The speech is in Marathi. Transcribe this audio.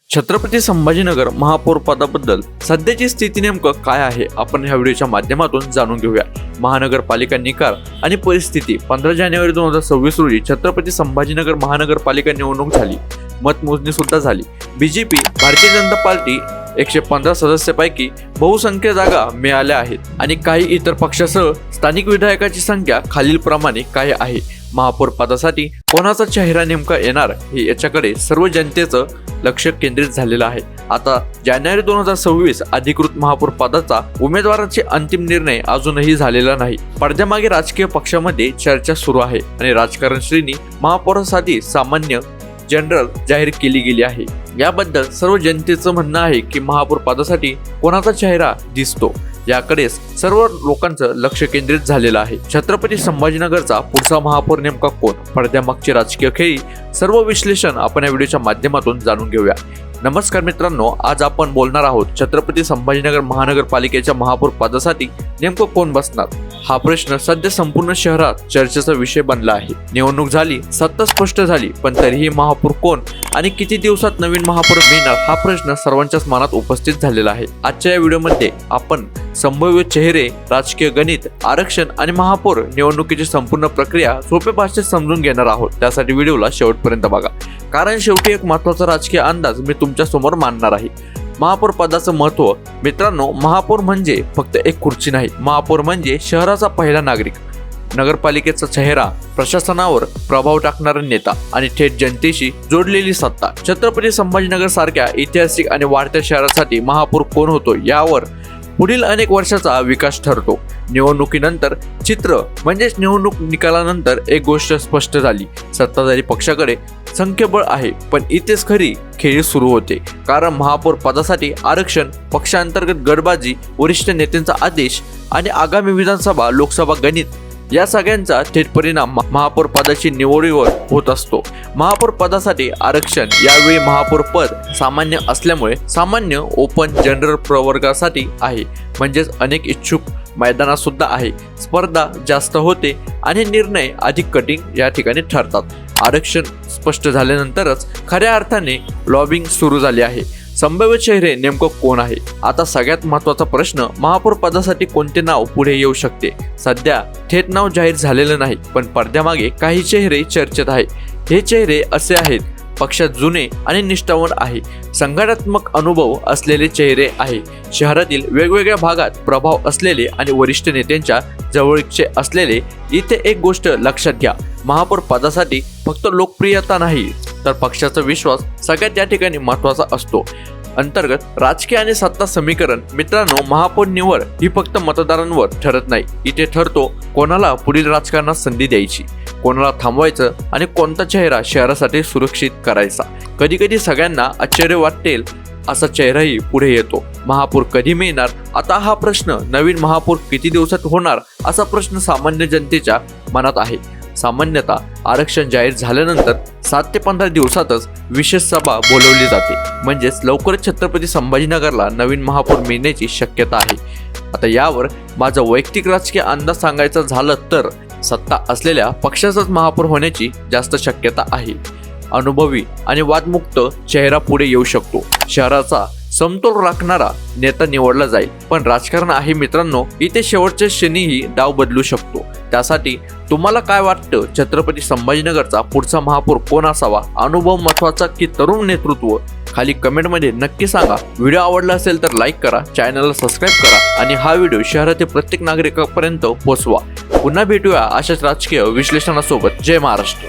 छत्रपती संभाजीनगर महापौर पदाबद्दल सध्याची स्थिती नेमकं काय आहे आपण ह्या व्हिडिओच्या माध्यमातून जाणून घेऊया। महानगरपालिका निकाल आणि परिस्थिती 15 जानेवारी 2026 रोजी छत्रपती संभाजीनगर महानगरपालिका निवडणूक झाली। मतमोजणी सुद्धा झाली। बीजेपी भारतीय जनता पार्टी 115 सदस्यांपैकी बहुसंख्य जागा मिळाल्या आहेत आणि काही इतर पक्षासह स्थानिक विधायकाची संख्या खालीलप्रमाणे काय आहे। महापौर पदासाठी कोणाचा चेहरा नेमका येणार हे याच्याकडे सर्व जनतेचं लक्ष केंद्रित झालेलं आहे। आता जानेवारी 2026 अधिकृत महापौर पदाचा उमेदवाराचे अंतिम निर्णय अजूनही झालेला नाही। पडद्यामागे राजकीय पक्षामध्ये चर्चा सुरू आहे आणि राजकारण श्रेणी महापौरासाठी सामान्य जनरल जाहीर केली गेली आहे। याबद्दल सर्व जनतेचं म्हणणं आहे की महापौर पदासाठी कोणाचा चेहरा दिसतो याकडेच सर्व लोकांचं लक्ष केंद्रित झालेलं आहे। छत्रपती संभाजीनगरचा पुढचा महापौर नेमका कोण, पडद्यामागची राजकीय खेळी, सर्व विश्लेषण आपण या व्हिडिओच्या माध्यमातून जाणून घेऊया। नमस्कार मित्रांनो, आज आपण बोलणार आहोत छत्रपती संभाजीनगर महानगरपालिकेच्या महापौर पदासाठी नेमकं कोण बसणार हा प्रश्न सध्या संपूर्ण शहरात चर्चेचा विषय बनला आहे। निवडणूक झाली, सत्ता स्पष्ट झाली, पण तरीही महापौर कोण आणि किती दिवसात नवीन महापौर मिळणार हा प्रश्न सर्वांच्याच मनात उपस्थित झालेला आहे। आजच्या या व्हिडिओमध्ये आपण संभाव्य चेहरे, राजकीय गणित, आरक्षण आणि महापौर निवडणुकीची संपूर्ण प्रक्रिया सोप्या भाषेत समजून घेणार आहोत। त्यासाठी व्हिडिओला शेवटपर्यंत बघा, कारण शेवटी एक महत्त्वाचा राजकीय अंदाज मी तुमच्या समोर मांडणार आहे। महापौर पदाचं महत्त्व मित्रांनो, महापौर म्हणजे फक्त एक खुर्ची नाही, महापौर म्हणजे शहराचा पहिला नागरिक, नगरपालिकेचा चेहरा, प्रशासनावर प्रभाव टाकणारा नेता आणि थेट जनतेशी जोडलेली सत्ता। छत्रपती संभाजीनगर सारख्या ऐतिहासिक आणि वाढत्या शहरासाठी महापौर कोण होतो यावर पुढील अनेक वर्षाचा विकास ठरतो। निवडणुकीनंतर चित्र म्हणजेच निवडणूक निकालानंतर एक गोष्ट स्पष्ट झाली, सत्ताधारी पक्षाकडे संख्याबळ आहे, पण इथेच खरी खेळी सुरू होते। कारण महापौर पदासाठी आरक्षण, पक्षांतर्गत गडबाजी, वरिष्ठ नेत्यांचा आदेश आणि आगामी विधानसभा लोकसभा गणित या सगळ्यांचा थेट परिणाम महापौर पदाची निवडीवर होत असतो। महापौर पदासाठी आरक्षण यावेळी महापौर पद सामान्य असल्यामुळे सामान्य ओपन जनरल प्रवर्गासाठी आहे, म्हणजेच अनेक इच्छुक मैदानात सुद्धा आहे। स्पर्धा जास्त होते आणि निर्णय अधिक कठीण या ठिकाणी ठरतात। आरक्षण स्पष्ट झाल्यानंतरच खऱ्या अर्थाने लॉबिंग सुरू झाली आहे। संभाव्य चेहरे नेमकं कोण आहे? आता सगळ्यात महत्त्वाचा प्रश्न, महापौर पदासाठी कोणते नाव पुढे येऊ शकते? सध्या थेट नाव जाहीर झालेलं नाही, पण पडद्यामागे काही चेहरे चर्चेत आहे। हे चेहरे असे आहेत, पक्षात जुने आणि निष्ठावान आहे, संघटनात्मक अनुभव असलेले चेहरे आहे, शहरातील वेगवेगळ्या भागात प्रभाव असलेले आणि वरिष्ठ नेत्यांच्या जवळचे असलेले। इथे एक गोष्ट लक्षात घ्या, महापौर पदासाठी फक्त लोकप्रियता नाही तर पक्षाचा विश्वास सगळ्यात या ठिकाणी महत्त्वाचा असतो। अंतर्गत राजकीय आणि सत्ता समीकरण मित्रांनो, महापौर निवड ही फक्त मतदारांवर ठरत नाही, इथे ठरतो कोणाला पुढील राजकारणात संधी द्यायची, कोणाला थांबवायचं आणि कोणता चेहरा शहरासाठी सुरक्षित करायचा। कधी कधी सगळ्यांना आश्चर्य वाटेल असा चेहराही पुढे येतो। महापौर कधी मिळणार? आता हा प्रश्न, नवीन महापौर किती दिवसात होणार असा प्रश्न सामान्य जनतेच्या मनात आहे। सामान्यतः आरक्षण जाहीर झाल्यानंतर 7 ते 15 दिवसातच विशेष सभा बोलवली जाते, म्हणजेच लवकरच छत्रपती संभाजीनगरला नवीन महापौर मिळण्याची शक्यता आहे। आता यावर माझा वैयक्तिक राजकीय अंदाज सांगायचा झालं तर सत्ता असलेल्या पक्षाचाच महापौर होण्याची जास्त शक्यता आहे। अनुभवी आणि वादमुक्त चेहरा पुढे येऊ शकतो, शहराचा समतोल राखणारा नेता निवडला जाईल। पण राजकारण आहे मित्रांनो, इथे शेवटच्या क्षणीही डाव बदलू शकतो। त्यासाठी तुम्हाला काय वाटतं, छत्रपती संभाजीनगरचा पुढचा महापौर कोण असावा? अनुभव महत्त्वाचा की तरुण नेतृत्व? खाली कमेंटमध्ये नक्की सांगा। व्हिडिओ आवडला असेल तर लाईक करा, चॅनलला सबस्क्राईब करा आणि हा व्हिडिओ शहरातील प्रत्येक नागरिकापर्यंत पोहोचवा। पुन्हा भेटूया अशाच राजकीय विश्लेषणासोबत। जय महाराष्ट्र।